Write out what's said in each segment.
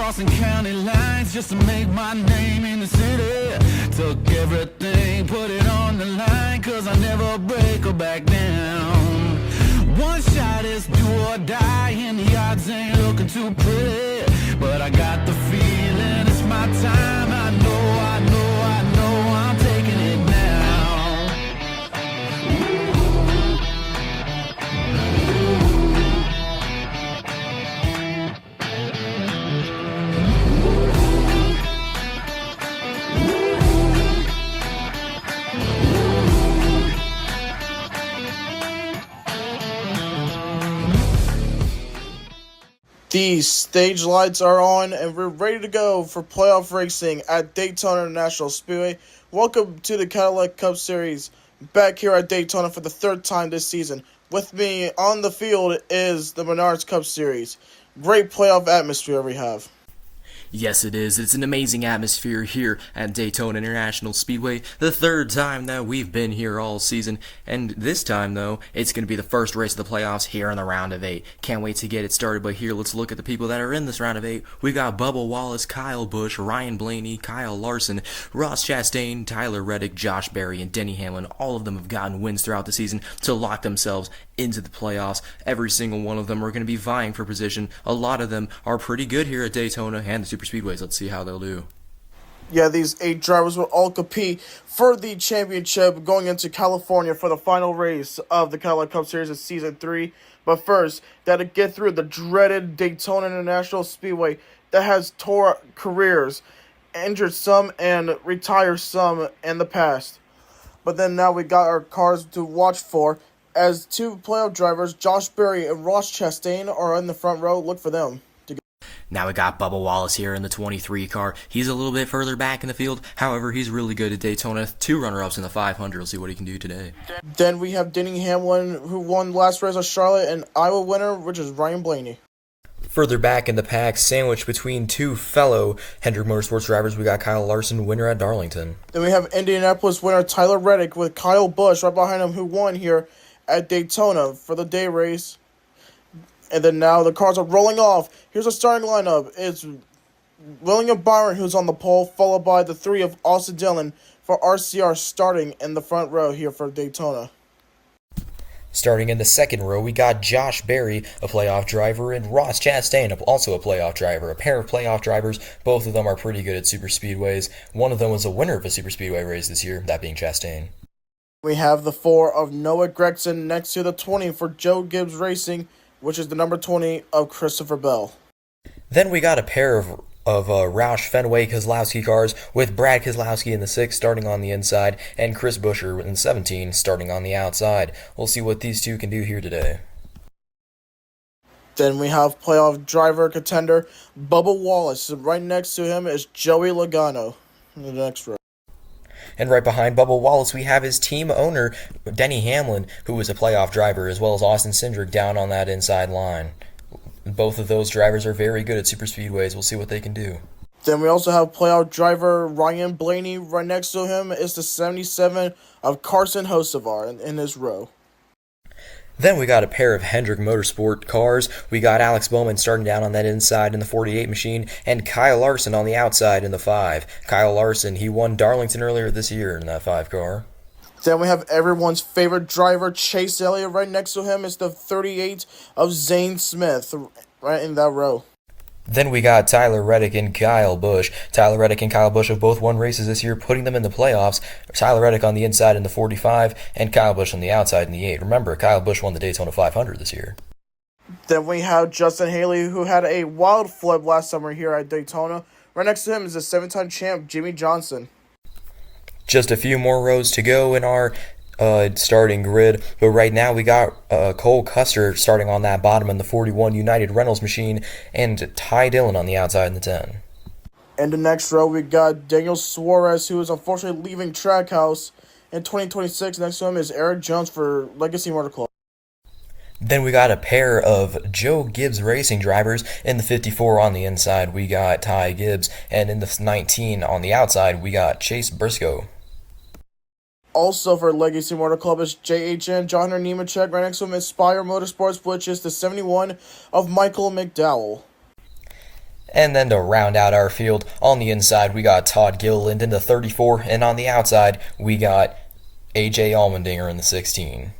crossing county lines just to make my name in the city. Took everything, put it on the line, cause I never break or back down. One shot is do or die, and the odds ain't looking too pretty. But I got the feeling it's my time. I know I'm taking it now. The stage lights are on, and we're ready to go for playoff racing at Daytona International Speedway. Welcome to the Cadillac Cup Series, back here at Daytona for the third time this season. With me on the field is the Menards Cup Series. Great playoff atmosphere we have. Yes, it is. It's an amazing atmosphere here at Daytona International Speedway. The third time that we've been here all season. And this time, though, it's going to be the first race of the playoffs here in the round of 8. Can't wait to get it started. But here, let's look at the people that are in this round of 8. We got Bubba Wallace, Kyle Busch, Ryan Blaney, Kyle Larson, Ross Chastain, Tyler Reddick, Josh Berry, and Denny Hamlin. All of them have gotten wins throughout the season to lock themselves into the playoffs. Every single one of them are going to be vying for position. A lot of them are pretty good here at Daytona and the Super Speedways. Let's see how they'll do. Yeah, these 8 drivers will all compete for the championship going into California for the final race of the Cadillac Cup Series of Season 3. But first, gotta get through the dreaded Daytona International Speedway that has tore careers, injured some, and retired some in the past. But then now we got our cars to watch for, as 2 playoff drivers, Josh Berry and Ross Chastain, are in the front row. Look for them. Now we got Bubba Wallace here in the 23 car. He's a little bit further back in the field. However, he's really good at Daytona. 2 runner-ups in the 500. We'll see what he can do today. Then we have Denny Hamlin, who won last race of Charlotte, and Iowa winner, which is Ryan Blaney. Further back in the pack, sandwiched between 2 fellow Hendrick Motorsports drivers, we got Kyle Larson, winner at Darlington. Then we have Indianapolis winner Tyler Reddick with Kyle Busch right behind him, who won here at Daytona for the day race. And then now the cars are rolling off. Here's a starting lineup. It's William Byron, who's on the pole, followed by the 3 of Austin Dillon for RCR starting in the front row here for Daytona. Starting in the second row, we got Josh Berry, a playoff driver, and Ross Chastain, also a playoff driver. A pair of playoff drivers. Both of them are pretty good at super speedways. One of them was a winner of a super speedway race this year, that being Chastain. We have the 4 of Noah Gragson next to the 20 for Joe Gibbs Racing, which is the number 20 of Christopher Bell. Then we got a pair of Roush Fenway Keselowski cars with Brad Keselowski in the 6 starting on the inside and Chris Buescher in 17 starting on the outside. We'll see what these 2 can do here today. Then we have playoff driver contender Bubba Wallace. Right next to him is Joey Logano in the next row. And right behind Bubba Wallace, we have his team owner, Denny Hamlin, who is a playoff driver, as well as Austin Cindric down on that inside line. Both of those drivers are very good at super speedways. We'll see what they can do. Then we also have playoff driver Ryan Blaney. Right next to him is the 77 of Carson Hocevar in this row. Then we got a pair of Hendrick Motorsport cars. We got Alex Bowman starting down on that inside in the 48 machine, and Kyle Larson on the outside in the 5. Kyle Larson, he won Darlington earlier this year in that 5 car. Then we have everyone's favorite driver, Chase Elliott. Right next to him is the 38 of Zane Smith, right in that row. Then we got Tyler Reddick and Kyle Busch. Tyler Reddick and Kyle Busch have both won races this year, putting them in the playoffs. Tyler Reddick on the inside in the 45, and Kyle Busch on the outside in the 8. Remember, Kyle Busch won the Daytona 500 this year. Then we have Justin Haley, who had a wild flip last summer here at Daytona. Right next to him is the 7-time champ, Jimmy Johnson. Just a few more rows to go in our starting grid, but right now we got Cole Custer starting on that bottom in the 41 United Reynolds machine, and Ty Dillon on the outside in the 10. In the next row, we got Daniel Suarez, who is unfortunately leaving Trackhouse in 2026. Next to him is Eric Jones for Legacy Motor Club. Then we got a pair of Joe Gibbs Racing drivers. In the 54 on the inside, we got Ty Gibbs, and in the 19 on the outside, we got Chase Briscoe. Also for Legacy Motor Club is JHN, John Henry Nemechek. Right next to him is Spire Motorsports, which is the 71 of Michael McDowell. And then to round out our field, on the inside we got Todd Gilliland in the 34, and on the outside we got AJ Allmendinger in the 16.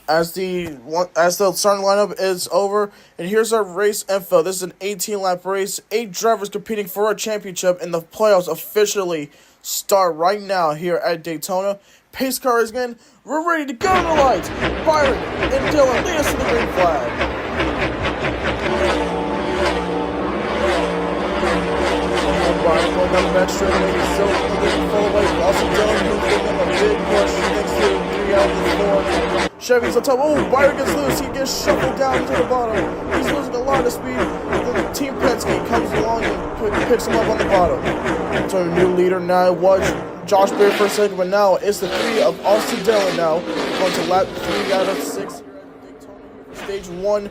As the starting lineup is over, and here's our race info. This is an 18-lap race. 8 drivers competing for a championship, and the playoffs officially start right now here at Daytona. Pace car is again. We're ready to go to the lights. Byron and Dylan lead us to the green flag. Byron going down the back straight away. He's still looking full away. Also Dylan who's giving him a big push next to 3 out of the 4. Chevy's on top. Oh, Byron gets loose. He gets shuffled down to the bottom. He's losing a lot of speed. The Team Penske comes along and picks him up on the bottom. So a new leader now was Josh Berry for a second, but now it's the 3 of Austin Dillon now. Going to lap 3 out of 6 here at Daytona for stage 1.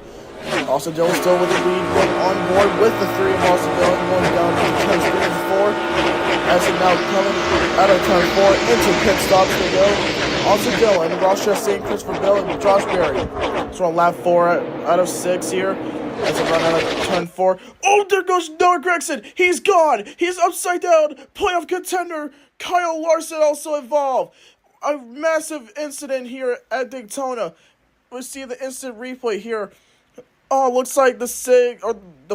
Austin Dillon still with the lead, going on board with the 3 of Austin Dillon, going down to turn 3 and 4. As it now coming out of turn 4 into pit stops they go. Austin Dillon, Ross Chastain, Christopher Bell, and Josh Berry. So on lap 4 out of 6 here. As it run out of turn 4. Oh, there goes Noah Gragson. He's gone. He's upside down. Playoff contender Kyle Larson also involved. A massive incident here at Daytona. We see the instant replay here. Oh, looks like the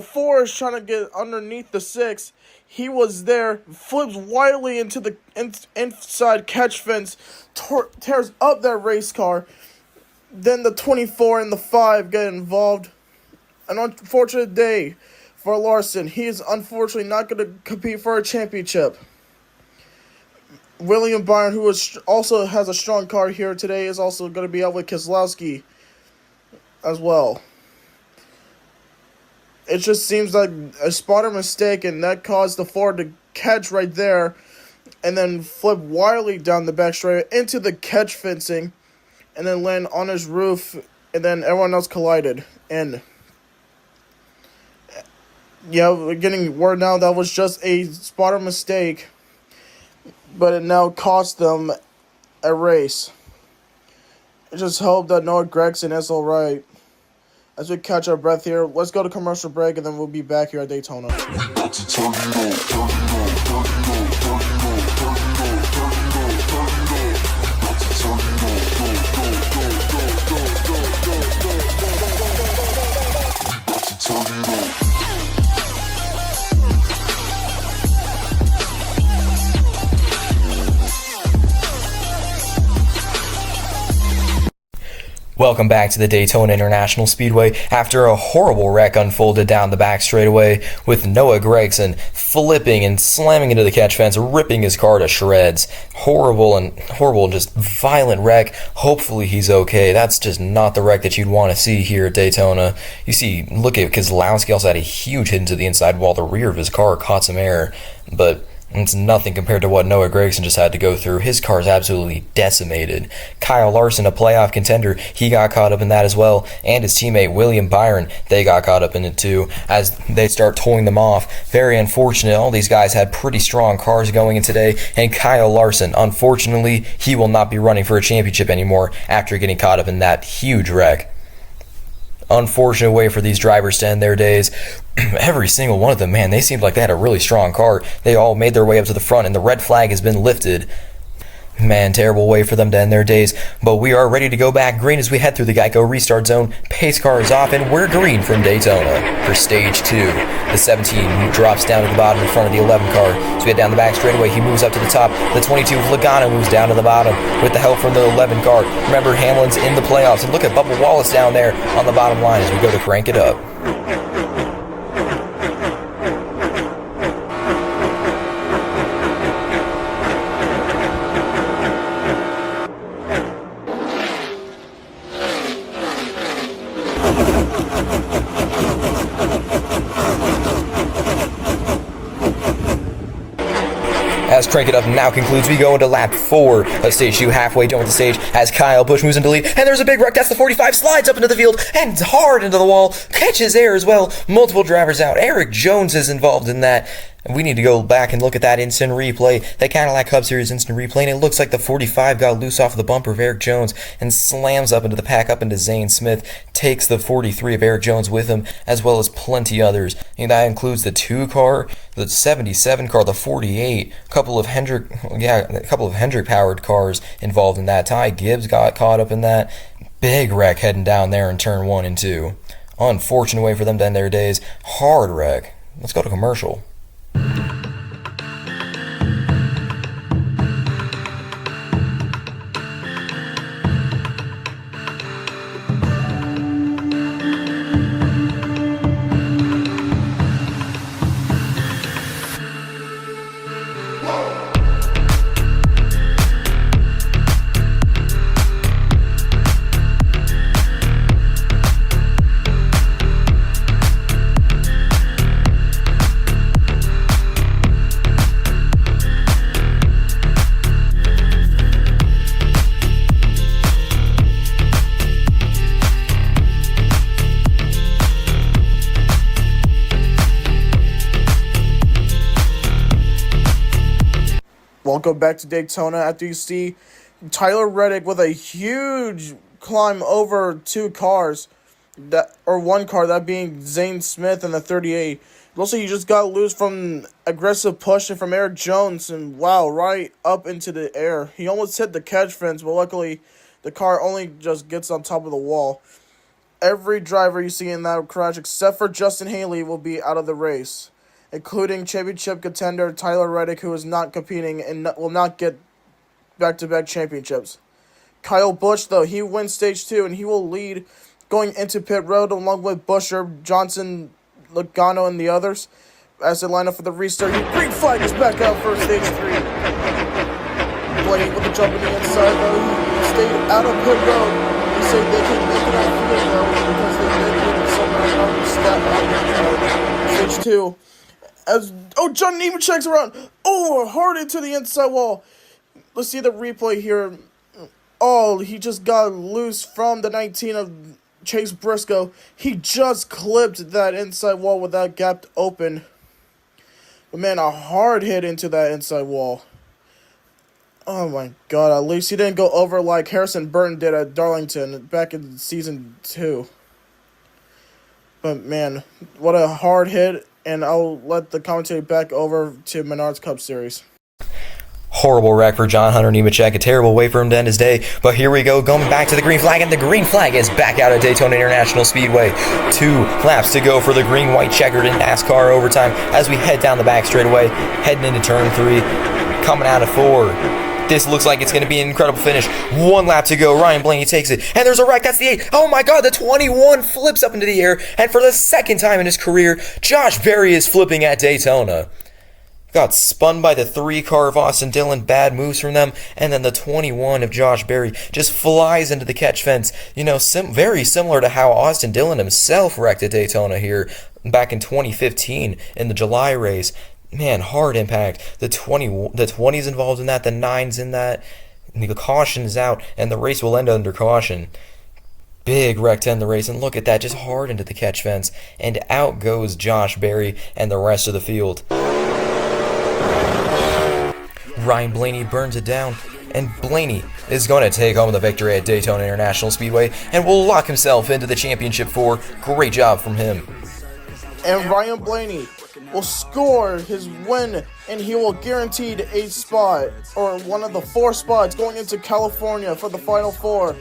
4 is trying to get underneath the 6. He was there, flips wildly into the inside catch fence, tears up that race car. Then the 24 and the 5 get involved. An unfortunate day for Larson. He is unfortunately not going to compete for a championship. William Byron, who also has a strong car here today, is also going to be out with Keselowski as well. It just seems like a spotter mistake, and that caused the Ford to catch right there and then flip wildly down the back straight into the catch fencing and then land on his roof, and then everyone else collided. And yeah, we're getting word now that was just a spotter mistake, but it now cost them a race. I just hope that Noah Gragson is alright. As we catch our breath here, let's go to commercial break, and then we'll be back here at Daytona. Welcome back to the Daytona International Speedway. After a horrible wreck unfolded down the back straightaway with Noah Gragson flipping and slamming into the catch fence, ripping his car to shreds. Horrible, just violent wreck. Hopefully he's okay. That's just not the wreck that you'd want to see here at Daytona. You see, look at Keselowski also had a huge hit into the inside wall. The rear of his car caught some air, but it's nothing compared to what Noah Gragson just had to go through. His car is absolutely decimated. Kyle Larson, a playoff contender, he got caught up in that as well. And his teammate William Byron, they got caught up in it too as they start towing them off. Very unfortunate. All these guys had pretty strong cars going in today. And Kyle Larson, unfortunately, he will not be running for a championship anymore after getting caught up in that huge wreck. Unfortunate way for these drivers to end their days. Every single one of them, man, they seemed like they had a really strong car. They all made their way up to the front, and the red flag has been lifted. Man, terrible way for them to end their days. But we are ready to go back green as we head through the Geico restart zone. Pace car is off, and we're green from Daytona for stage 2. The 17 drops down to the bottom in front of the 11 car. So we head down the back straightaway. He moves up to the top. The 22 of Logano moves down to the bottom with the help from the 11 car. Remember, Hamlin's in the playoffs. And look at Bubba Wallace down there on the bottom line as we go to crank it up. As Crank It Up now concludes, we go into lap 4 of stage 2, halfway done with the stage, as Kyle Busch moves into lead, and there's a big wreck. That's the 45, slides up into the field, and hard into the wall, catches air as well, multiple drivers out. Eric Jones is involved in that. And we need to go back and look at that instant replay, that Cadillac Cup Series instant replay, and it looks like the 45 got loose off the bumper of Eric Jones and slams up into the pack, up into Zane Smith, takes the 43 of Eric Jones with him, as well as plenty others. And that includes the 2 car, the 77 car, the 48, a couple of Hendrick powered cars involved in that. Ty Gibbs got caught up in that. Big wreck heading down there in turn 1 and 2. Unfortunate way for them to end their days. Hard wreck. Let's go to commercial. Welcome back to Daytona. After you see Tyler Reddick with a huge climb over 2 cars, one car, that being Zane Smith and the 38. Also, he just got loose from aggressive pushing from Eric Jones, and wow, right up into the air. He almost hit the catch fence, but luckily the car only just gets on top of the wall. Every driver you see in that crash, except for Justin Haley, will be out of the race, including championship contender Tyler Reddick, who is not competing and will not get back-to-back championships. Kyle Busch, though, he wins Stage 2, and he will lead going into pit road along with Buescher, Johnson, Logano, and the others as they line up for the restart. Green flag is back out for Stage 3. Blaney with the jump in the inside, though. He stayed out of pit road. They say they can make it out field, though, because they did Stage 2. John Nemechek's around. Hard into the inside wall. Let's see the replay here. He just got loose from the 19 of Chase Briscoe. He just clipped that inside wall with that gap open. But man, a hard hit into that inside wall. Oh my god, at least he didn't go over like Harrison Burton did at Darlington back in Season 2. But man, what a hard hit. And I'll let the commentary back over to Menards Cup Series. Horrible wreck for John Hunter Nemechek. A terrible way for him to end his day. But here we go, going back to the green flag, and the green flag is back out at Daytona International Speedway. 2 laps to go for the green-white checkered in NASCAR overtime as we head down the back straightaway, heading into turn 3, coming out of 4. This looks like it's going to be an incredible finish. 1 lap to go. Ryan Blaney takes it. And there's a wreck. That's the 8. Oh my god, the 21 flips up into the air. And for the 2nd time in his career, Josh Berry is flipping at Daytona. Got spun by the 3 car of Austin Dillon. Bad moves from them. And then the 21 of Josh Berry just flies into the catch fence. Very similar to how Austin Dillon himself wrecked at Daytona here back in 2015 in the July race. Man, hard impact. The 20's involved in that, the 9's in that. The caution is out, and the race will end under caution. Big wreck to end the race, and look at that, just hard into the catch fence. And out goes Josh Berry and the rest of the field. Ryan Blaney burns it down, and Blaney is going to take home the victory at Daytona International Speedway and will lock himself into the championship 4. Great job from him. And Ryan Blaney will score his win, and he will guaranteed a spot, or one of the 4 spots going into California for the Final 4.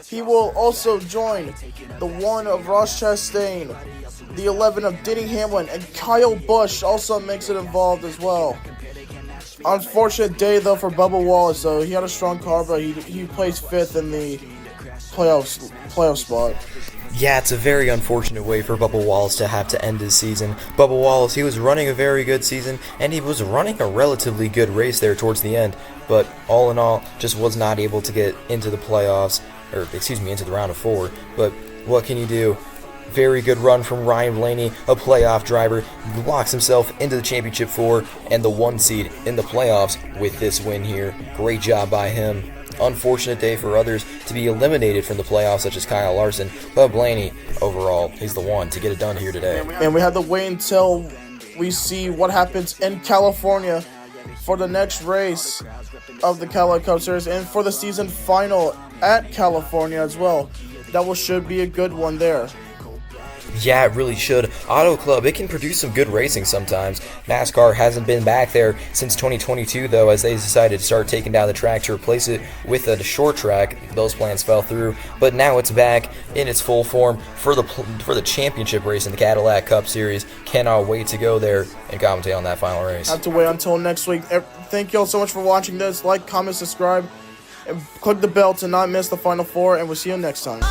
He will also join the 1 of Ross Chastain, the 11 of Denny Hamlin, and Kyle Busch also makes it involved as well. Unfortunate day, though, for Bubba Wallace, though. He had a strong car, but he placed 5th in the playoff spot. Yeah, it's a very unfortunate way for Bubba Wallace to have to end his season. Bubba Wallace, he was running a very good season, and he was running a relatively good race there towards the end, but all in all, just was not able to get into the playoffs, into the round of 4. But what can you do? Very good run from Ryan Blaney, a playoff driver, locks himself into the championship 4 and the 1 seed in the playoffs with this win here. Great job by him. Unfortunate day for others to be eliminated from the playoffs, such as Kyle Larson, but Blaney, overall, he's the one to get it done here today. And we have to wait until we see what happens in California for the next race of the Cadillac Cup Series and for the season final at California as well. That should be a good one there. Yeah, it really should. Auto Club, it can produce some good racing sometimes. NASCAR hasn't been back there since 2022, though, as they decided to start taking down the track to replace it with a short track. Those plans fell through, but now it's back in its full form for the championship race in the Cadillac Cup Series. Cannot wait to go there and commentate on that final race. Have to wait until next week. Thank you all so much for watching this. Like, comment, subscribe, and click the bell to not miss the Final Four, and we'll see you next time.